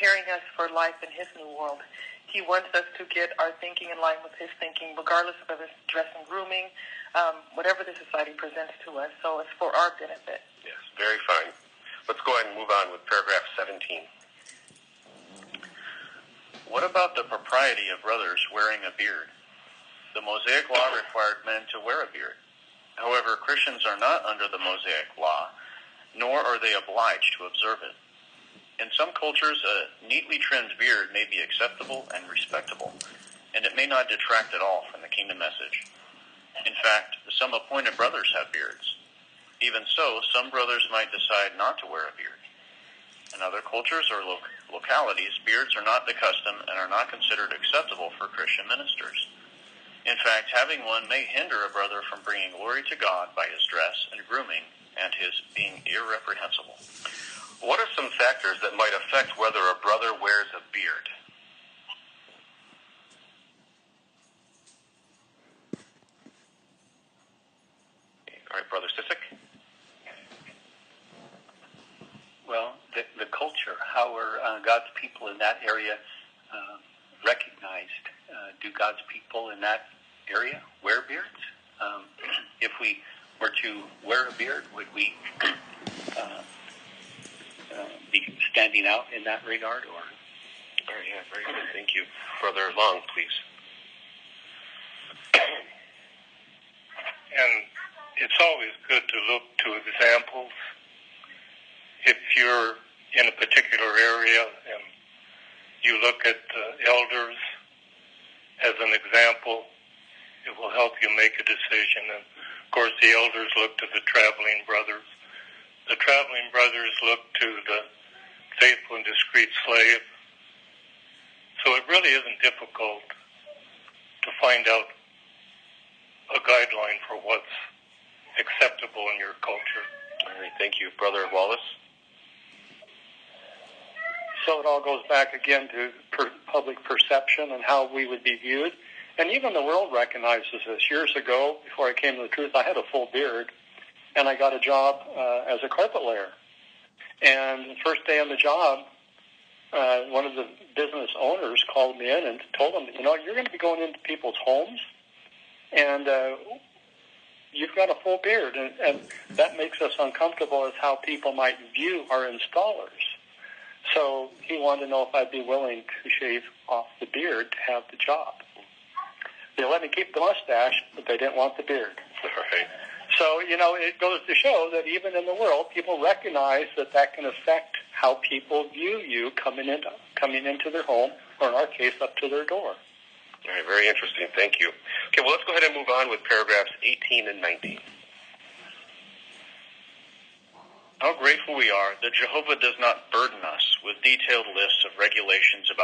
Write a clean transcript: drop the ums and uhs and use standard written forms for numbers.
preparing us for life in his new world. He wants us to get our thinking in line with his thinking, regardless of whether it's dress and grooming, whatever the society presents to us. So it's for our benefit. Yes, very fine. Let's go ahead and move on with paragraph 17. What about the propriety of brothers wearing a beard? The Mosaic law required men to wear a beard. However, Christians are not under the Mosaic law, nor are they obliged to observe it. In some cultures, a neatly trimmed beard may be acceptable and respectable, and it may not detract at all from the kingdom message. In fact, some appointed brothers have beards. Even so, some brothers might decide not to wear a beard. In other cultures or localities, beards are not the custom and are not considered acceptable for Christian ministers. In fact, having one may hinder a brother from bringing glory to God by his dress and grooming and his being irreprehensible. What are some factors that might affect whether a brother wears a beard? All right, Brother Sisek. Well, the culture, how are God's people in that area recognized? Do God's people in that area wear beards? If we were to wear a beard, would we be standing out in that regard? Or? Yeah, very good. Thank you. Brother Long, please. And it's always good to look to examples. If you're in a particular area and you look at elders as an example, it will help you make a decision. And of course, the elders look to the traveling brothers. The traveling brothers look to the faithful and discreet slave. So it really isn't difficult to find out a guideline for what's acceptable in your culture. All right, thank you. Brother Wallace? So it all goes back again to public perception and how we would be viewed. And even the world recognizes this. Years ago, before I came to the truth, I had a full beard, and I got a job as a carpet layer. And the first day on the job, one of the business owners called me in and told them, you're going to be going into people's homes, and you've got a full beard. And that makes us uncomfortable as how people might view our installers. So he wanted to know if I'd be willing to shave off the beard to have the job. They let me keep the mustache, but they didn't want the beard. Right. So, it goes to show that even in the world, people recognize that can affect how people view you coming into their home, or in our case, up to their door. All right, very interesting. Thank you. Okay, well, let's go ahead and move on with paragraphs 18 and 19. How grateful we are that Jehovah does not burden us with detailed lists of regulations about